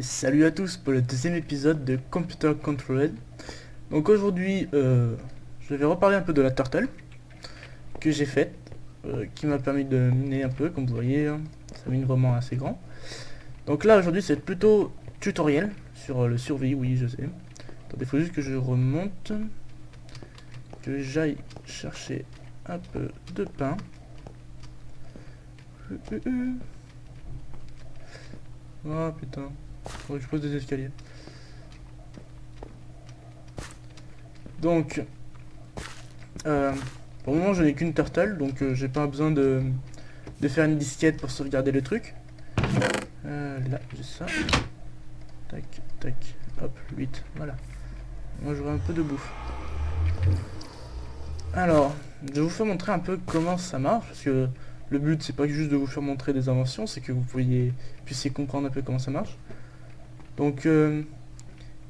Et salut à tous pour le deuxième épisode de Computer Controlled. Donc aujourd'hui, je vais reparler un peu de la turtle que j'ai faite, qui m'a permis de miner un peu, comme vous voyez, hein. Ça mine vraiment assez grand. Donc là aujourd'hui c'est plutôt tutoriel sur le survie, oui je sais. Attendez, il faut juste que je remonte, que j'aille chercher un peu de pain. Oh putain, faut que je pose des escaliers. Donc, pour le moment je n'ai qu'une turtle, donc j'ai pas besoin de faire une disquette pour sauvegarder le truc. Là j'ai ça. Tac, tac, hop, 8, voilà. Moi j'aurai un peu de bouffe. Alors, je vais vous faire montrer un peu comment ça marche, parce que le but c'est pas juste de vous faire montrer des inventions, c'est que vous puissiez comprendre un peu comment ça marche. Donc je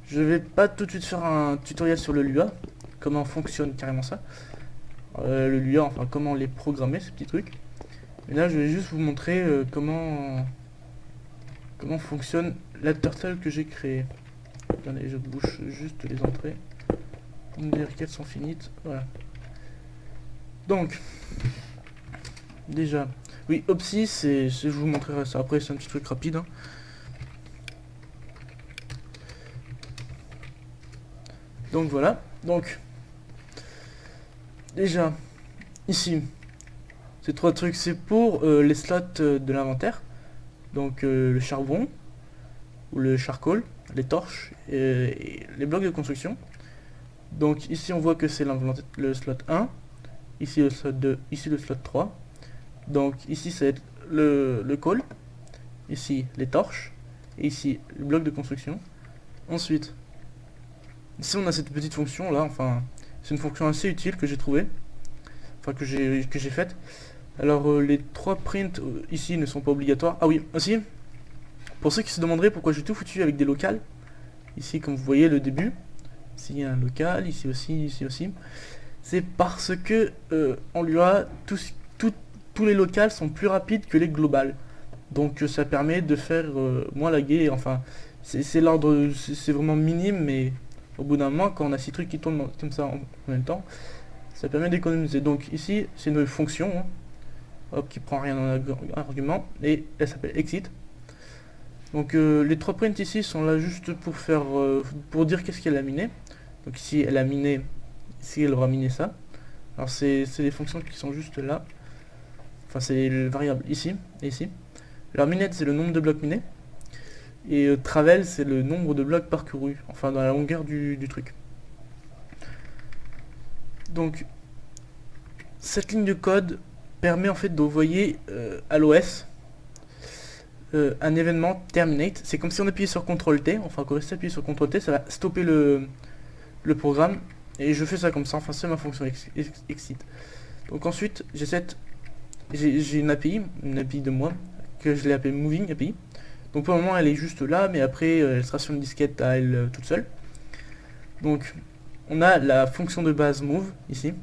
vais pas tout de suite faire un tutoriel sur le Lua, comment fonctionne carrément ça. Le Lua, enfin comment les programmer ces petits trucs. Et là je vais juste vous montrer comment fonctionne la turtle que j'ai créée. Attendez, je bouche juste les entrées pour me dire qu'elles sont finies. Voilà. Donc, déjà, oui, Opsy, je vous montrerai ça après, c'est un petit truc rapide, hein. Donc voilà, donc, déjà, ici, ces trois trucs, c'est pour les slots de l'inventaire. Donc le charbon, ou le charcoal, les torches, et les blocs de construction. Donc ici on voit que c'est le slot 1, ici le slot 2, ici le slot 3. Donc ici c'est le coal, ici les torches, et ici le bloc de construction. Ensuite, ici on a cette petite fonction là, enfin c'est une fonction assez utile que j'ai trouvée, enfin que j'ai faite. Alors les trois prints ici ne sont pas obligatoires. Ah oui, aussi, pour ceux qui se demanderaient pourquoi j'ai tout foutu avec des locales, ici comme vous voyez le début, ici il y a un local, ici aussi, c'est parce que en Lua, tous les locales sont plus rapides que les globales. Donc ça permet de faire moins laguer, enfin c'est l'ordre, c'est vraiment minime, mais au bout d'un moment quand on a 6 trucs qui tournent comme ça en même temps, ça permet d'économiser. Donc ici c'est une fonction, hein, hop, qui prend rien en argument, et elle s'appelle exit. Donc les trois prints ici sont là juste pour faire pour dire qu'est-ce qu'elle a miné. Donc ici elle a miné, ici elle aura miné ça. Alors c'est des fonctions qui sont juste là. Enfin c'est les variables ici et ici. Alors minette c'est le nombre de blocs minés. Et travel c'est le nombre de blocs parcourus, enfin dans la longueur du truc. Donc cette ligne de code permet en fait d'envoyer à l'OS un événement terminate. C'est comme si on appuyait sur CTRL T, enfin quand on reste appuyé sur CTRL T, ça va stopper le programme. Et je fais ça comme ça, enfin c'est ma fonction exit. Donc ensuite j'ai une API de moi, que je l'ai appelée Moving API. Donc pour le moment elle est juste là, mais après elle sera sur une disquette à elle toute seule. Donc on a la fonction de base move ici.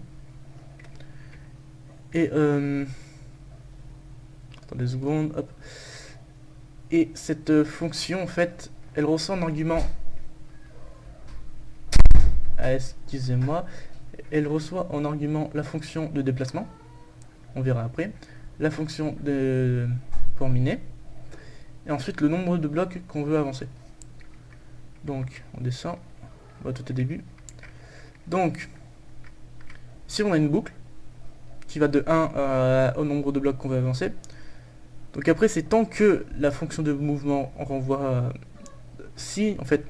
Et attendez une seconde, hop. Et cette fonction en fait, elle reçoit un argument. Ah, excusez-moi, elle reçoit en argument la fonction de déplacement, on verra après, la fonction de pour miner, et ensuite le nombre de blocs qu'on veut avancer. Donc on descend, on va tout au début. Donc si on a une boucle qui va de 1 au nombre de blocs qu'on veut avancer. Donc après c'est tant que la fonction de mouvement renvoie si en fait,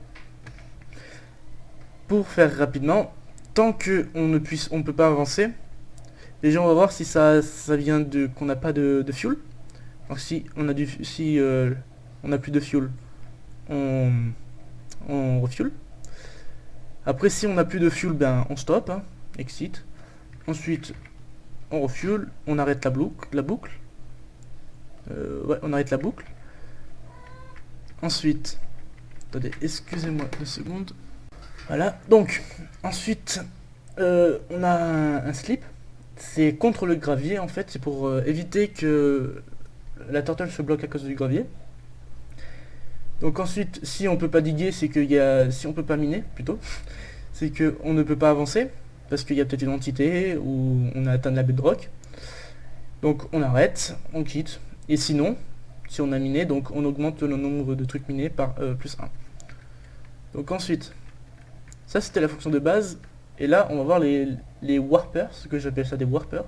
pour faire rapidement, tant que on ne peut pas avancer. Déjà on va voir si ça vient de qu'on n'a pas de fuel. Donc si on a on n'a plus de fuel, on refuel. Après si on n'a plus de fuel, ben on stop, hein, exit. Ensuite on refuel, on arrête la boucle. Ouais, on arrête la boucle. Ensuite, attendez, excusez-moi 2 secondes. Voilà, donc ensuite on a un slip. C'est contre le gravier en fait, c'est pour éviter que la turtle se bloque à cause du gravier. Donc ensuite, si on peut pas diguer, c'est qu'il y a... Si on peut pas miner, plutôt, c'est que on ne peut pas avancer, parce qu'il y a peut-être une entité, ou on a atteint la bedrock. Donc on arrête, on quitte. Et sinon, si on a miné, donc on augmente le nombre de trucs minés par plus 1. Donc ensuite, ça c'était la fonction de base. Et là, on va voir les warpers, ce que j'appelle ça des warpers.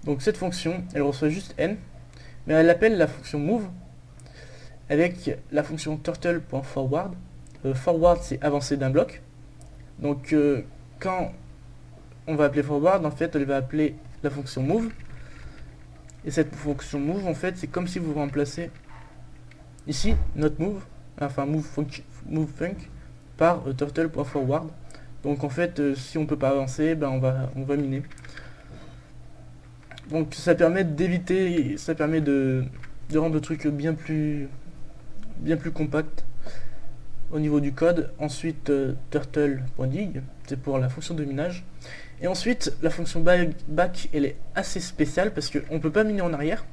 Donc cette fonction, elle reçoit juste n, mais elle appelle la fonction move avec la fonction turtle.forward. Forward, c'est avancer d'un bloc. Donc quand on va appeler forward, en fait, elle va appeler la fonction move. Et cette fonction move, en fait, c'est comme si vous remplacez ici not move, enfin move func par turtle.forward. Donc en fait, si on peut pas avancer, ben on va miner. Donc ça permet d'éviter, ça permet de rendre le truc bien plus compact au niveau du code. Ensuite turtle.dig, c'est pour la fonction de minage. Et ensuite la fonction back, elle est assez spéciale parce qu'on peut pas miner en arrière,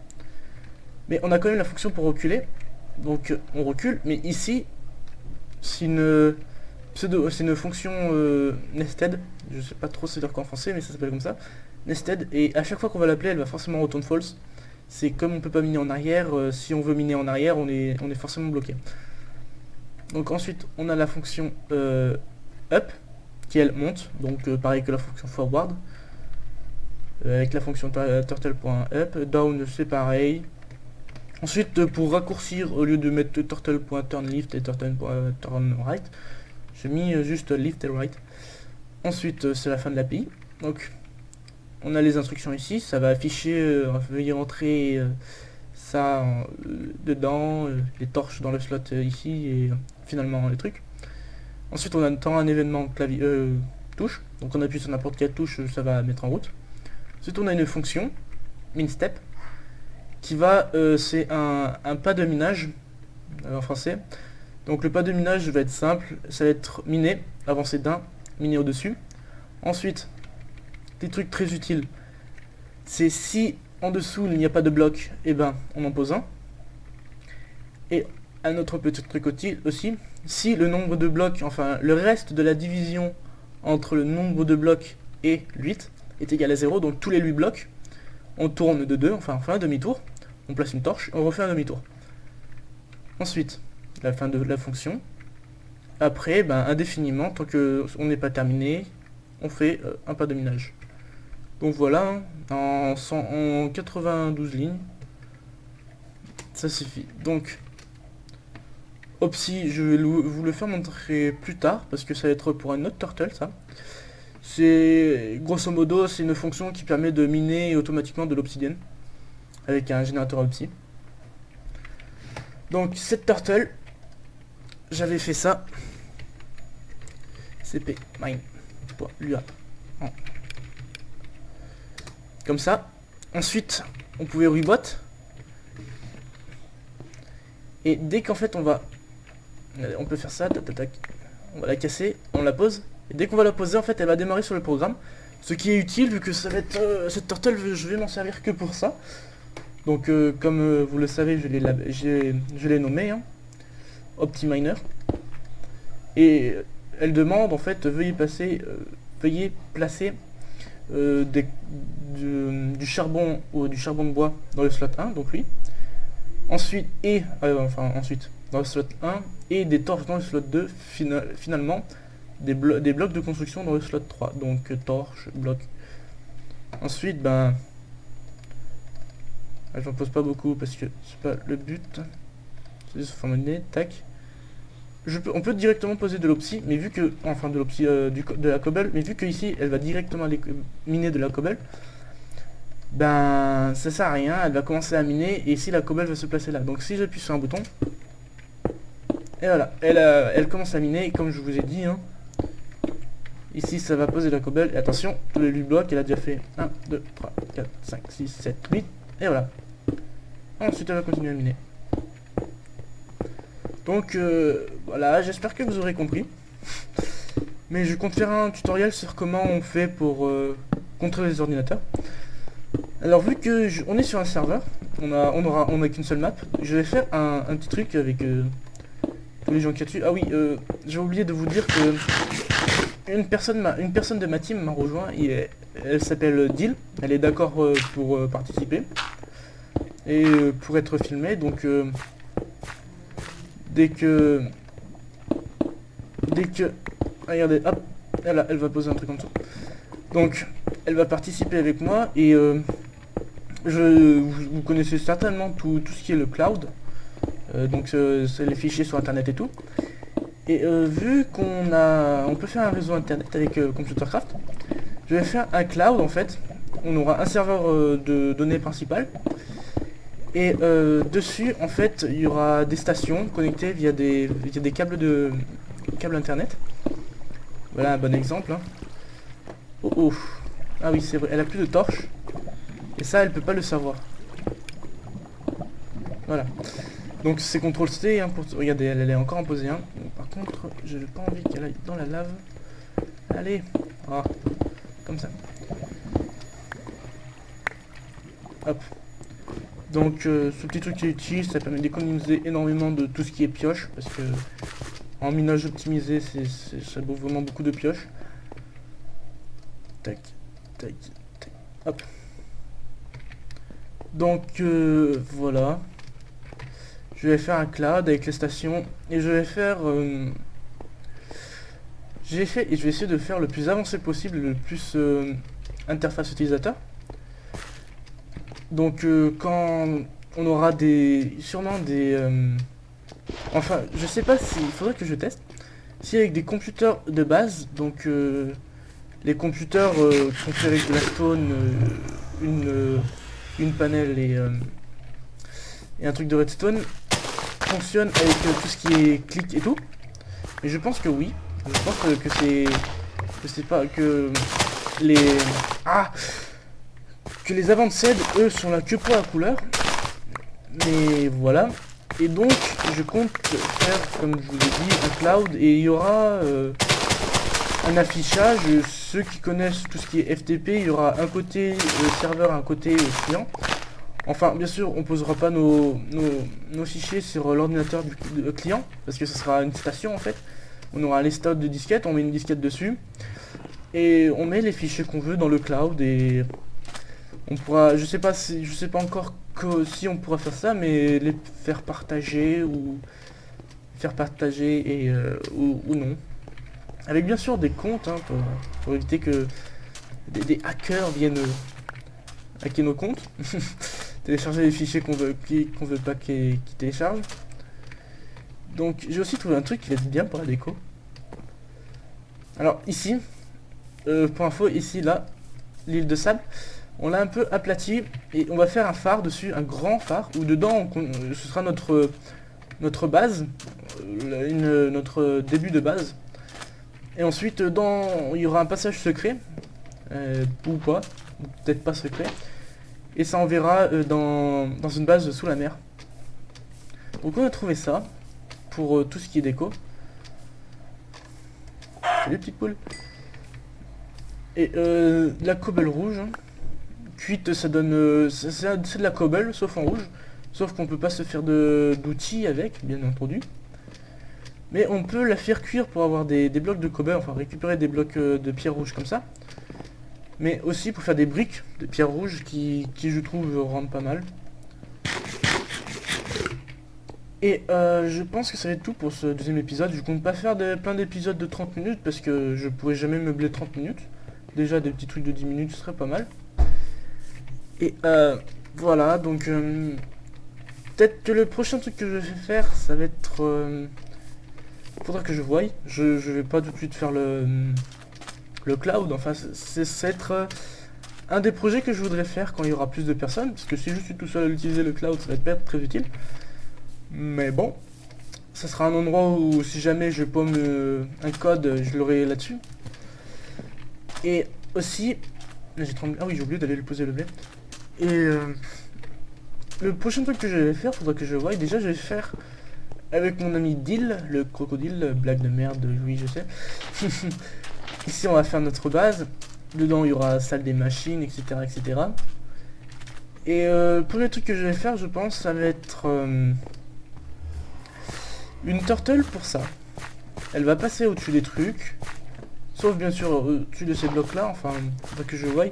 mais on a quand même la fonction pour reculer. Donc on recule, mais ici c'est une fonction nested, je sais pas trop c'est dire quoi en français, mais ça s'appelle comme ça, nested, et à chaque fois qu'on va l'appeler, elle va forcément retourner false. C'est comme on peut pas miner en arrière, si on veut miner en arrière, on est forcément bloqué. Donc ensuite, on a la fonction up, qui elle monte, donc pareil que la fonction forward, avec la fonction turtle.up, down c'est pareil. Ensuite, pour raccourcir, au lieu de mettre turtle.turnLeft et turtle.turnRight, j'ai mis juste left et right. Ensuite, c'est la fin de l'API. Donc, on a les instructions ici, ça va afficher, veuillez rentrer ça dedans, les torches dans le slot ici, et finalement les trucs. Ensuite, on attend un événement clavier touche, donc on appuie sur n'importe quelle touche, ça va mettre en route. Ensuite, on a une fonction, minStep, qui va, c'est un pas de minage, en français. Donc le pas de minage va être simple, ça va être miné, avancer d'un, miné au-dessus. Ensuite, des trucs très utiles, c'est si en dessous il n'y a pas de bloc, et ben on en pose un. Et un autre petit truc aussi, si le nombre de blocs, enfin le reste de la division entre le nombre de blocs et 8 est égal à 0, donc tous les 8 blocs, on tourne de 2, enfin on fait un demi-tour, on place une torche, on refait un demi-tour. Ensuite, la fin de la fonction. Après, ben, indéfiniment, tant que on n'est pas terminé, on fait un pas de minage. Donc voilà, en 92 lignes, ça suffit. Donc, Opsi, je vais vous le faire montrer plus tard, parce que ça va être pour un autre turtle, ça. C'est, grosso modo, c'est une fonction qui permet de miner automatiquement de l'obsidienne, avec un générateur Opsi. Donc, cette turtle, j'avais fait ça. cp mine.lua. Comme ça. Ensuite, on pouvait rebot. Et dès qu'en fait on peut faire ça, on va la casser, on la pose. Et dès qu'on va la poser, en fait, elle va démarrer sur le programme. Ce qui est utile, vu que ça va être cette turtle, je vais m'en servir que pour ça. Donc, comme vous le savez, je l'ai nommé, hein, OptiMiner. Et elle demande, en fait, veuillez placer du charbon ou du charbon de bois dans le slot 1, donc lui. Ensuite, dans le slot 1, et des torches dans le slot 2, finalement, des blocs de construction dans le slot 3, donc torches, blocs. Ensuite, ben, j'en pose pas beaucoup parce que c'est pas le but. C'est sous forme de tac. On peut directement poser de l'opsi, mais vu que, enfin de l'opsi de la cobble, mais vu que ici elle va directement miner de la cobble, ben ça sert à rien, elle va commencer à miner et ici la cobble va se placer là. Donc si j'appuie sur un bouton, et voilà, elle commence à miner, et comme je vous ai dit, hein, ici ça va poser la cobble, et attention, tous les 8 blocs, elle a déjà fait 1, 2, 3, 4, 5, 6, 7, 8, et voilà. Ensuite elle va continuer à miner. Donc voilà, j'espère que vous aurez compris. Mais je compte faire un tutoriel sur comment on fait pour contrer les ordinateurs. Alors vu que on est sur un serveur, on a qu'une seule map. Je vais faire un petit truc avec tous les gens qui y a dessus. Ah oui, j'ai oublié de vous dire que une personne de ma team m'a rejoint. Elle s'appelle Dil. Elle est d'accord pour participer et pour être filmée. Donc dès que regardez, hop, elle va poser un truc en dessous. Donc elle va participer avec moi et vous connaissez certainement tout ce qui est le cloud. Donc c'est les fichiers sur internet et tout. Et vu on peut faire un réseau internet avec Computercraft, je vais faire un cloud en fait. On aura un serveur de données principal. Et dessus en fait il y aura des stations connectées via des câbles internet. Voilà un bon exemple. Hein. Oh oh. Ah oui c'est vrai, elle a plus de torches. Et ça elle peut pas le savoir. Voilà. Donc c'est CTRL-C hein, pour... Regardez, elle est encore en posée 1. Par contre, je n'ai pas envie qu'elle aille dans la lave. Allez. Ah. Comme ça. Hop. Donc ce petit truc qui est utile, ça permet d'économiser énormément de tout ce qui est pioche. Parce que en minage optimisé, ça vaut vraiment beaucoup de pioche. Tac. Tac. Tac. Hop. Donc voilà. Je vais faire un cloud avec les stations et je vais faire et je vais essayer de faire le plus avancé possible, le plus interface utilisateur. Donc quand on aura sûrement des enfin je sais pas si il faudrait que je teste si avec des computers de base, donc les computers sont faits avec de la stone, une panel et un truc de redstone fonctionne avec tout ce qui est clic et tout. Mais je pense que oui. Je pense que c'est pas que les que les Avanced eux sont là que pour la couleur. Mais voilà. Et donc je compte faire comme je vous ai dit un cloud et il y aura un affichage. Ceux qui connaissent tout ce qui est FTP, il y aura un côté serveur, un côté client. Enfin, bien sûr, on posera pas nos fichiers sur l'ordinateur du client, parce que ce sera une station en fait. On aura les stocks de disquettes, on met une disquette dessus, et on met les fichiers qu'on veut dans le cloud, et on pourra, je sais pas encore si on pourra faire ça, mais les faire partager, et, ou non. Avec bien sûr des comptes, hein, pour éviter que des hackers viennent hacker nos comptes. Télécharger les fichiers qu'on veut pas qu'ils téléchargent. Donc j'ai aussi trouvé un truc qui va être bien pour la déco. Alors ici, pour info, ici là, l'île de sable, on l'a un peu aplati et on va faire un phare dessus, un grand phare, où dedans ce sera notre base, notre début de base. Et ensuite il y aura un passage secret, ou pas, peut-être pas secret. Et ça enverra dans une base sous la mer. Donc on a trouvé ça pour tout ce qui est déco. Salut petites poules. Et la cobble rouge cuite, ça donne c'est de la cobble sauf en rouge, sauf qu'on peut pas se faire d'outils avec, bien entendu. Mais on peut la faire cuire pour avoir des blocs de cobble, enfin récupérer des blocs de pierre rouge comme ça. Mais aussi pour faire des briques de pierre rouge qui je trouve rendent pas mal. Et je pense que ça va être tout pour ce deuxième épisode. Je compte pas faire plein d'épisodes de 30 minutes parce que je pourrais jamais meubler 30 minutes. Déjà des petits trucs de 10 minutes ce serait pas mal. Et voilà, donc peut-être que le prochain truc que je vais faire ça va être... faudra que je voie. Je vais pas tout de suite faire le cloud, enfin c'est être un des projets que je voudrais faire quand il y aura plus de personnes, parce que si je suis tout seul à utiliser le cloud ça va être pas très utile. Mais bon, ça sera un endroit où si jamais je paume un code, je l'aurai là-dessus. Et aussi, ah oui j'ai oublié d'aller lui poser le blé. Et le prochain truc que je vais faire, faudra que je voie. Déjà je vais faire avec mon ami Dil, le crocodile, blague de merde, oui je sais. Ici on va faire notre base. Dedans il y aura salle des machines, etc. etc. Et le premier truc que je vais faire, je pense, ça va être une turtle pour ça. Elle va passer au-dessus des trucs. Sauf bien sûr au-dessus de ces blocs là, enfin pas que je voie.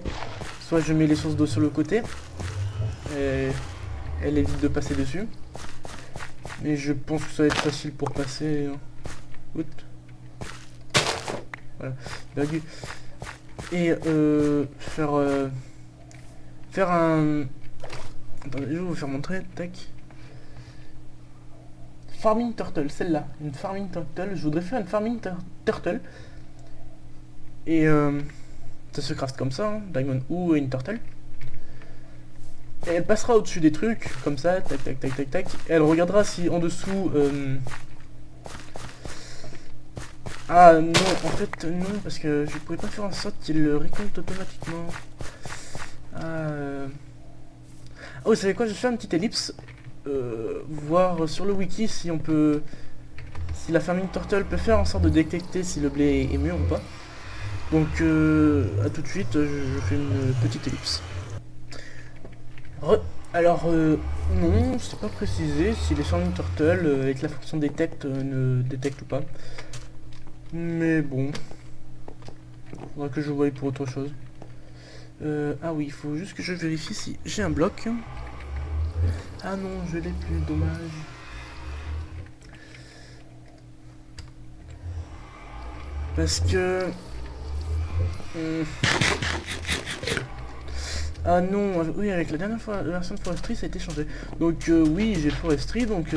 Soit je mets les sources d'eau sur le côté. Et elle évite de passer dessus. Mais je pense que ça va être facile pour passer. Voilà. Et faire un... Attendez, je vais vous faire montrer. Tac. Farming turtle, celle-là. Une farming turtle. Je voudrais faire une farming turtle. Et ça se craft comme ça, hein, diamond ou une turtle. Et elle passera au-dessus des trucs, comme ça, tac tac tac tac tac. Et elle regardera si en dessous... Ah non, en fait non, parce que je pourrais pas faire en sorte qu'il le récolte automatiquement. Oh, vous savez quoi, je vais faire une petite ellipse. Voir sur le wiki si on peut... Si la farming turtle peut faire en sorte de détecter si le blé est mûr ou pas. Donc à tout de suite, je fais une petite ellipse. Alors non, c'est pas précisé si les farming turtle avec la fonction detect ne détectent ou pas. Mais bon, faudra que je voie pour autre chose. Ah oui, il faut juste que je vérifie si j'ai un bloc. Ah non, je l'ai plus, dommage. Parce que... Ah non, oui, avec la dernière fois, la version de Forestry, ça a été changé. Donc oui, j'ai Forestry, donc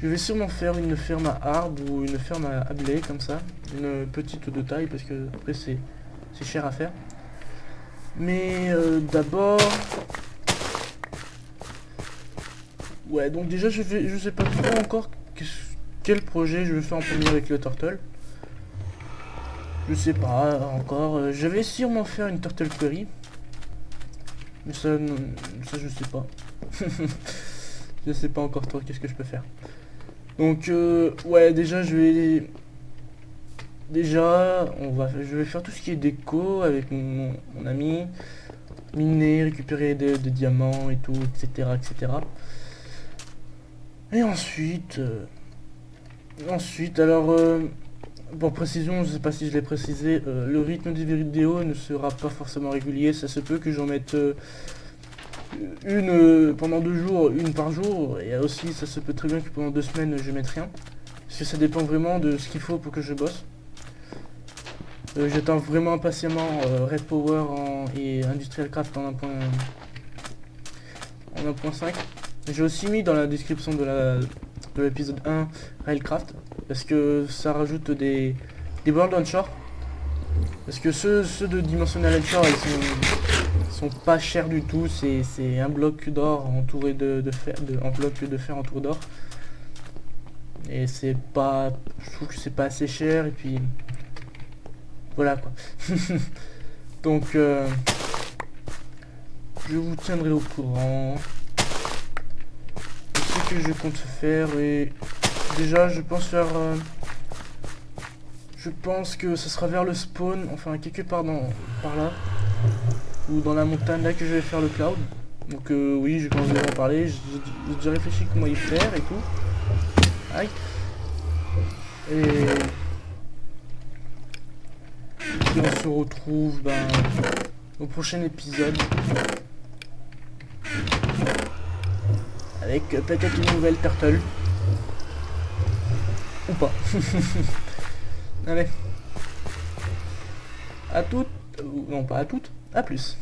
je vais sûrement faire une ferme à arbres ou une ferme à blé, comme ça. Une petite de taille, parce que après c'est cher à faire. Mais d'abord... Ouais, donc déjà je sais pas trop encore quel projet je vais faire en premier avec le turtle. Je sais pas encore. Je vais sûrement faire une turtle query. Mais ça je sais pas. Je sais pas encore trop qu'est-ce que je peux faire. Donc ouais, déjà je vais... Déjà, je vais faire tout ce qui est déco avec mon ami. Miner, récupérer des diamants et tout, etc. etc. Et ensuite... alors... pour précision, je sais pas si je l'ai précisé, le rythme des vidéos ne sera pas forcément régulier, ça se peut que j'en mette une pendant 2 jours, une par jour, et aussi ça se peut très bien que pendant 2 semaines je mette rien, parce que ça dépend vraiment de ce qu'il faut pour que je bosse. J'attends vraiment impatiemment Red Power et Industrial Craft en 1.5. J'ai aussi mis dans la description de l'épisode 1 Railcraft, parce que ça rajoute des World Onshore. Parce que ceux de Dimensional Onshore, ils sont pas chers du tout. C'est un bloc d'or entouré un bloc de fer entouré d'or. Et c'est pas... Je trouve que c'est pas assez cher, et puis... Voilà quoi. Donc... je vous tiendrai au courant. Ce que je compte faire, et... Déjà, je pense faire... je pense que ce sera vers le spawn, enfin quelque part par là. Ou dans la montagne là que je vais faire le cloud. Donc oui, je commence déjà à en parler. J'ai déjà réfléchi comment y faire et tout. Aïe. Et on se retrouve au prochain épisode. Avec peut-être une nouvelle turtle. Ou pas. Allez. À toutes. Non, pas à toutes. À plus.